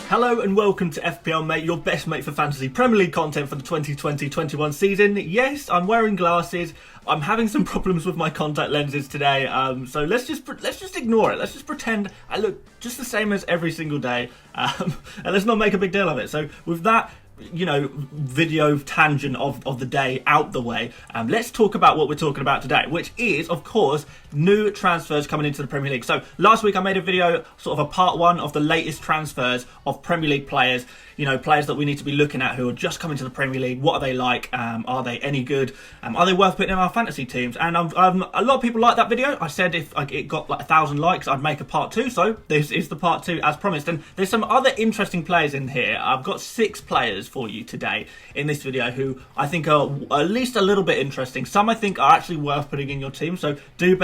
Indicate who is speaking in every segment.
Speaker 1: Hello and welcome to FPL Mate, your best mate for fantasy Premier League content for the 2020-21 season. Yes, I'm wearing glasses. I'm having some problems with my contact lenses today, so let's just ignore it. Let's just pretend I look just the same as every single day, and let's not make a big deal of it. So with that, video tangent of the day out the way, let's talk about what we're talking about today, which is, of course, new transfers coming into the Premier League. So last week I made a video, sort of a part one of the latest transfers of Premier League players, players that we need to be looking at who are just coming to the Premier League. What are they like? Are they any good? Are they worth putting in our fantasy teams? And a lot of people like that video. I said if it got like 1,000 likes, I'd make a part two. So this is the part two as promised. And there's some other interesting players in here. I've got 6 players for you today in this video who I think are at least a little bit interesting. Some I think are actually worth putting in your team. So do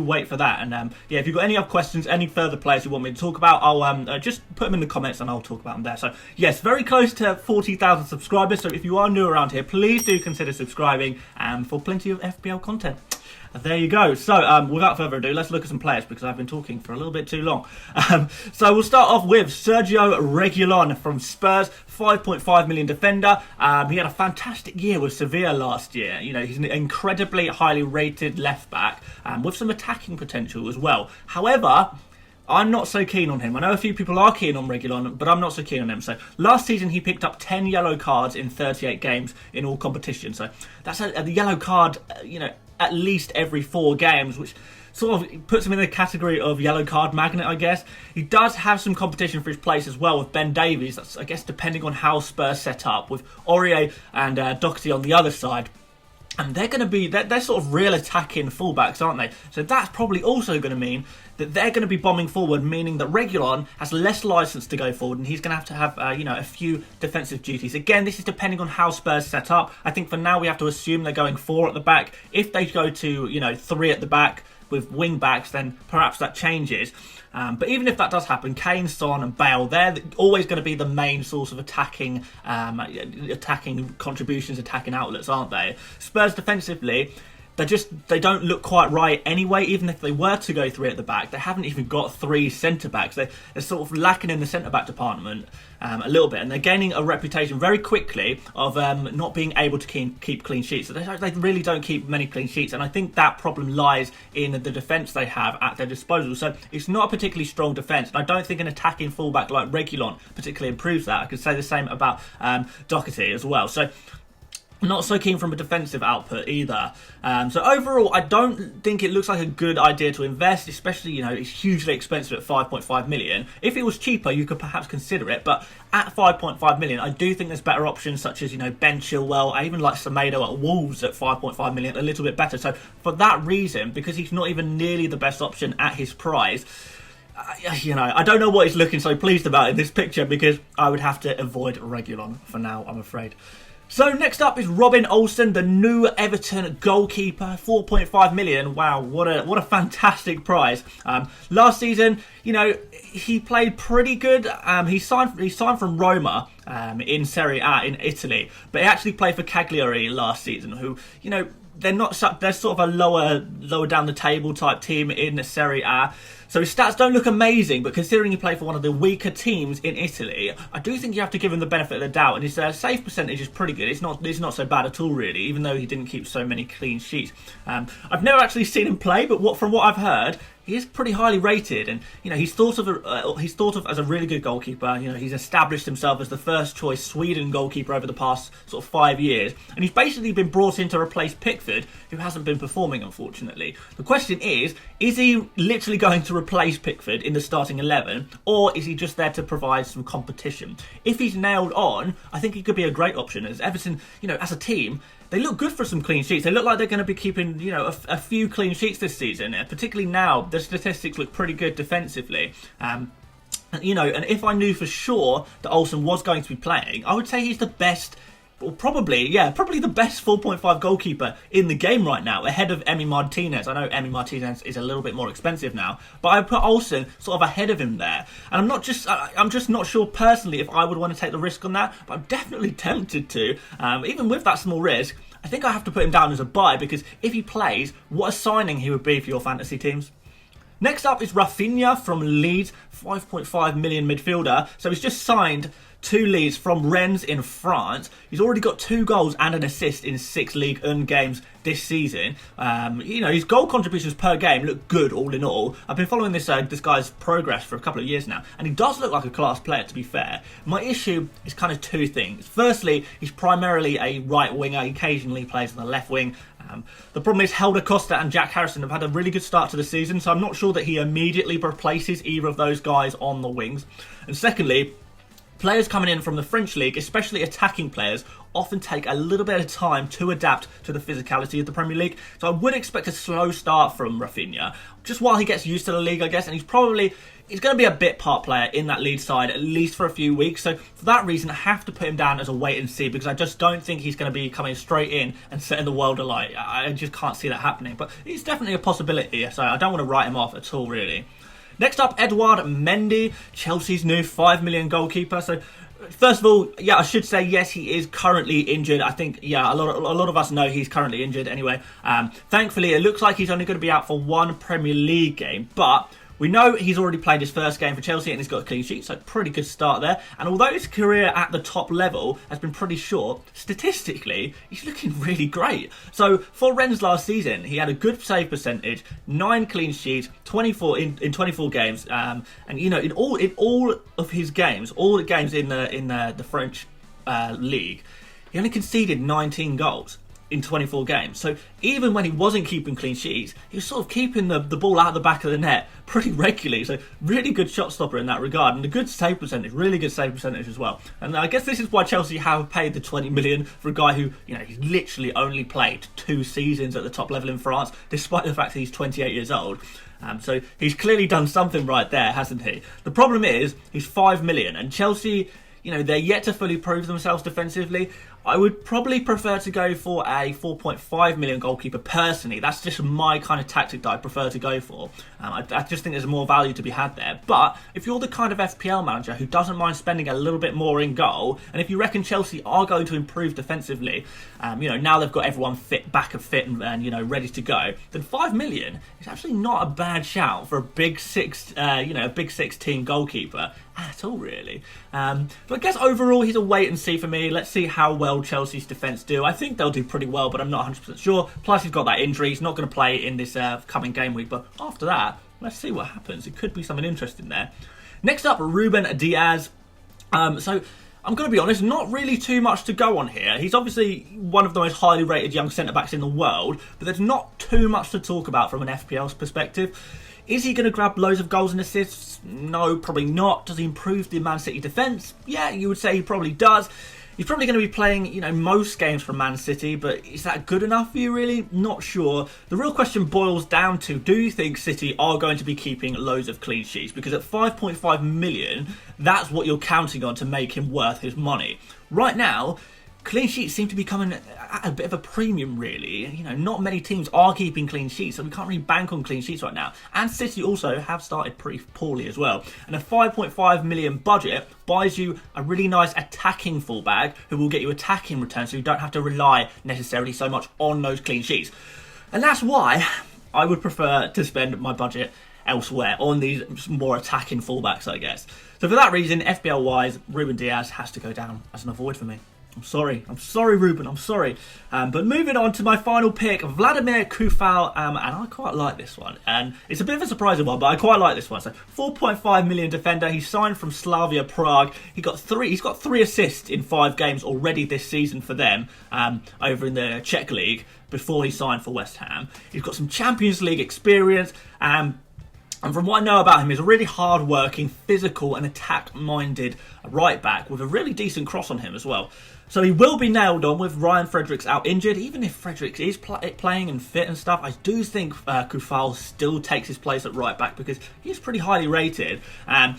Speaker 1: wait for that. And if you've got any other questions, any further players you want me to talk about, I'll just put them in the comments and I'll talk about them there. So yes, very close to 40,000 subscribers. So if you are new around here, please do consider subscribing for plenty of FPL content. There you go. So without further ado, let's look at some players because I've been talking for a little bit too long. So we'll start off with Sergio Reguilón from Spurs, 5.5 million defender. He had a fantastic year with Sevilla last year. He's an incredibly highly rated left back with some attacking potential as well. However, I'm not so keen on him. I know a few people are keen on Reguilón, but I'm not so keen on him. So last season he picked up 10 yellow cards in 38 games in all competitions. So that's a yellow card, at least every 4 games, which sort of puts him in the category of yellow card magnet, I guess. He does have some competition for his place as well with Ben Davies. That's, I guess, depending on how Spurs set up, with Aurier and Doherty on the other side. And they're going to be, they're sort of real attacking fullbacks, aren't they? So that's probably also going to mean that they're going to be bombing forward, meaning that Reguilón has less license to go forward and he's going to have a few defensive duties. Again, this is depending on how Spurs set up. I think for now we have to assume they're going 4 at the back. If they go to, 3 at the back with wing backs, then perhaps that changes. But even if that does happen, Kane, Son and Bale, they're always going to be the main source of attacking contributions, attacking outlets, aren't they? Spurs defensively, they don't look quite right anyway. Even if they were to go 3 at the back, they haven't even got 3 centre-backs. They're sort of lacking in the centre-back department a little bit, and they're gaining a reputation very quickly of not being able to keep clean sheets. So they really don't keep many clean sheets, and I think that problem lies in the defence they have at their disposal. So it's not a particularly strong defence, and I don't think an attacking fullback like Reguilón particularly improves that. I could say the same about Doherty as well. So not so keen from a defensive output either. So overall, I don't think it looks like a good idea to invest, especially, it's hugely expensive at 5.5 million. If it was cheaper, you could perhaps consider it, but at 5.5 million, I do think there's better options such as, Ben Chilwell. I even like Semedo at Wolves at 5.5 million, a little bit better. So for that reason, because he's not even nearly the best option at his price, I don't know what he's looking so pleased about in this picture because I would have to avoid Reguilón for now, I'm afraid. So next up is Robin Olsen, the new Everton goalkeeper, 4.5 million. Wow, what a fantastic price. Last season, he played pretty good. He signed from Roma in Serie A in Italy, but he actually played for Cagliari last season, who, they're sort of a lower down the table type team in Serie A. So his stats don't look amazing, but considering he played for one of the weaker teams in Italy, I do think you have to give him the benefit of the doubt. And his save percentage is pretty good. It's not so bad at all, really, even though he didn't keep so many clean sheets. I've never actually seen him play, but from what I've heard, he is pretty highly rated, and he's thought of as a really good goalkeeper. He's established himself as the first choice Sweden goalkeeper over the past sort of 5 years, and he's basically been brought in to replace Pickford, who hasn't been performing, unfortunately. The question is he literally going to replace Pickford in the starting 11, or is he just there to provide some competition? If he's nailed on, I think he could be a great option, as Everton, as a team, they look good for some clean sheets. They look like they're going to be keeping, a few clean sheets this season. Particularly now, the statistics look pretty good defensively. And if I knew for sure that Olsen was going to be playing, I would say he's the best, or probably the best 4.5 goalkeeper in the game right now, ahead of Emi Martinez. I know Emi Martinez is a little bit more expensive now, but I put Olsen sort of ahead of him there. And I'm just not sure personally if I would want to take the risk on that, but I'm definitely tempted to. Even with that small risk, I think I have to put him down as a buy, because if he plays, what a signing he would be for your fantasy teams. Next up is Raphinha from Leeds, 5.5 million midfielder. So he's just signed to Leeds from Rennes in France. He's already got 2 goals and an assist in 6 Ligue 1 games this season. His goal contributions per game look good all in all. I've been following this guy's progress for a couple of years now, and he does look like a class player, to be fair. My issue is kind of 2 things. Firstly, he's primarily a right winger. He occasionally plays on the left wing. The problem is Helder Costa and Jack Harrison have had a really good start to the season, so I'm not sure that he immediately replaces either of those guys on the wings. And secondly, players coming in from the French league, especially attacking players, often take a little bit of time to adapt to the physicality of the Premier League. So I would expect a slow start from Raphinha, just while he gets used to the league, I guess. And he's going to be a bit part player in that Leeds side, at least for a few weeks. So for that reason, I have to put him down as a wait and see, because I just don't think he's going to be coming straight in and setting the world alight. I just can't see that happening. But it's definitely a possibility, so I don't want to write him off at all, really. Next up, Edouard Mendy, Chelsea's new 5 million goalkeeper. So, first of all, I should say, yes, he is currently injured. I think, a lot of us know he's currently injured anyway. Thankfully, it looks like he's only going to be out for 1 Premier League game, but we know he's already played his first game for Chelsea and he's got a clean sheet, so pretty good start there. And although his career at the top level has been pretty short, statistically, he's looking really great. So for Rennes last season, he had a good save percentage, 9 clean sheets, 24 in 24 games, and in all of his games, all the games in the French league, he only conceded 19 goals in 24 games. So even when he wasn't keeping clean sheets, he was sort of keeping the ball out of the back of the net pretty regularly. So really good shot stopper in that regard, and a good save percentage, really good save percentage as well. And I guess this is why Chelsea have paid the 20 million for a guy who, he's literally only played 2 seasons at the top level in France, despite the fact that he's 28 years old. So he's clearly done something right there, hasn't he? The problem is, he's 5 million, and Chelsea, they're yet to fully prove themselves defensively. I would probably prefer to go for a 4.5 million goalkeeper personally. That's just my kind of tactic that I prefer to go for. I just think there's more value to be had there. But if you're the kind of FPL manager who doesn't mind spending a little bit more in goal, and if you reckon Chelsea are going to improve defensively, now they've got everyone fit and ready to go, then 5 million is actually not a bad shout for a big six team goalkeeper at all, really. But I guess overall he's a wait and see for me. Let's see how well Chelsea's defence do. I think they'll do pretty well, but I'm not 100% sure. Plus he's got that injury. He's not going to play in this coming game week, but after that, let's see what happens. It could be something interesting there. Next up, Ruben Dias. So I'm going to be honest, not really too much to go on here. He's obviously one of the most highly rated young centre-backs in the world, but there's not too much to talk about from an FPL's perspective. Is he going to grab loads of goals and assists? No, probably not. Does he improve the Man City defence? Yeah, you would say he probably does. He's probably going to be playing, most games for Man City, but is that good enough for you, really? Not sure. The real question boils down to, do you think City are going to be keeping loads of clean sheets? Because at 5.5 million, that's what you're counting on to make him worth his money. Right now, clean sheets seem to be coming at a bit of a premium, really. Not many teams are keeping clean sheets, so we can't really bank on clean sheets right now. And City also have started pretty poorly as well. And a 5.5 million budget buys you a really nice attacking fullback who will get you attacking returns, so you don't have to rely necessarily so much on those clean sheets. And that's why I would prefer to spend my budget elsewhere on these more attacking fullbacks, I guess. So for that reason, FPL-wise, Ruben Dias has to go down as an avoid for me. I'm sorry, Ruben, I'm sorry. But moving on to my final pick, Vladimir Coufal, and I quite like this one. And it's a bit of a surprising one, but I quite like this one. So 4.5 million defender, he signed from Slavia Prague. He's got 3 assists in 5 games already this season for them, over in the Czech League, before he signed for West Ham. He's got some Champions League experience, and from what I know about him, he's a really hard-working, physical and attack-minded right-back with a really decent cross on him as well. So he will be nailed on with Ryan Fredericks out injured. Even if Fredericks is playing and fit and stuff, I do think Coufal still takes his place at right back because he's pretty highly rated. And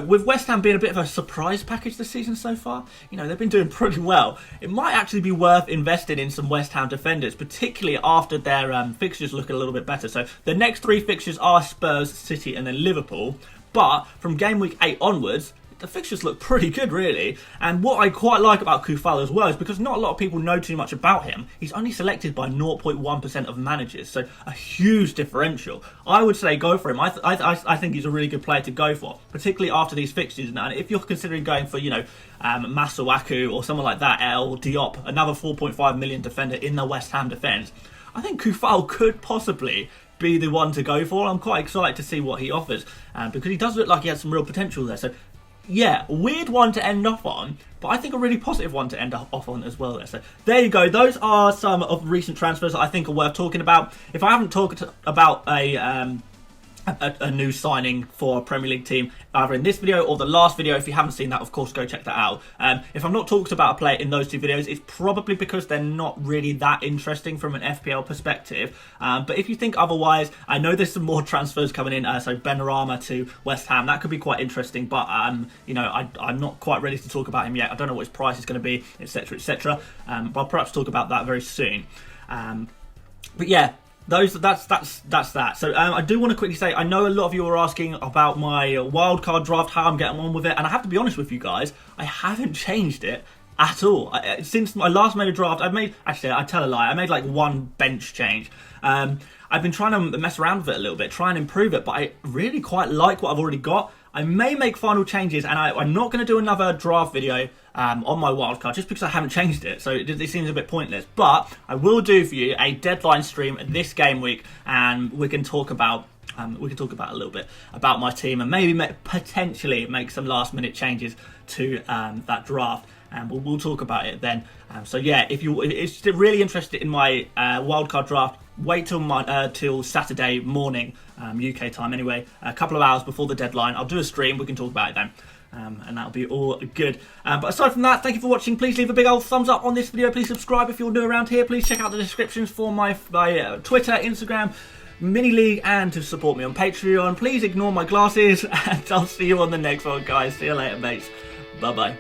Speaker 1: with West Ham being a bit of a surprise package this season so far, they've been doing pretty well. It might actually be worth investing in some West Ham defenders, particularly after their fixtures look a little bit better. So the next 3 fixtures are Spurs, City and then Liverpool. But from game week 8 onwards, the fixtures look pretty good, really. And what I quite like about Coufal as well is because not a lot of people know too much about him, he's only selected by 0.1% of managers, so a huge differential. I would say go for him. I think he's a really good player to go for, particularly after these fixtures. And if you're considering going for, Masuaku or someone like that, El Diop, another 4.5 million defender in the West Ham defence, I think Coufal could possibly be the one to go for. I'm quite excited to see what he offers because he does look like he has some real potential there. So yeah, weird one to end off on, but I think a really positive one to end off on as well there. So there you go. Those are some of recent transfers that I think are worth talking about. If I haven't talked about a new signing for a Premier League team either in this video or the last video, if you haven't seen that, of course go check that out. If I'm not talked about a player in those two videos, it's probably because they're not really that interesting from an FPL perspective, but if you think otherwise, I know there's some more transfers coming in, so Benrahma to West Ham, that could be quite interesting, but I'm not quite ready to talk about him yet. I don't know what his price is going to be, etc, etc, but I'll perhaps talk about that very soon. But yeah, that's that. So I do want to quickly say, I know a lot of you are asking about my wildcard draft, how I'm getting on with it, and I have to be honest with you guys, I haven't changed it at all. Since I last made a draft, I tell a lie, I made like one bench change. I've been trying to mess around with it a little bit, try and improve it, but I really quite like what I've already got. I may make final changes, and I'm not going to do another draft video on my wildcard just because I haven't changed it, so it seems a bit pointless. But I will do for you a deadline stream this game week, and we can talk about a little bit about my team and maybe potentially make some last minute changes to that draft. And we'll talk about it then. So yeah, if you're really interested in my wildcard draft, wait till Saturday morning, UK time anyway, a couple of hours before the deadline. I'll do a stream, we can talk about it then. And that'll be all good. But aside from that, thank you for watching. Please leave a big old thumbs up on this video. Please subscribe if you're new around here. Please check out the descriptions for my Twitter, Instagram, mini league, and to support me on Patreon. Please ignore my glasses, and I'll see you on the next one, guys. See you later, mates. Bye bye.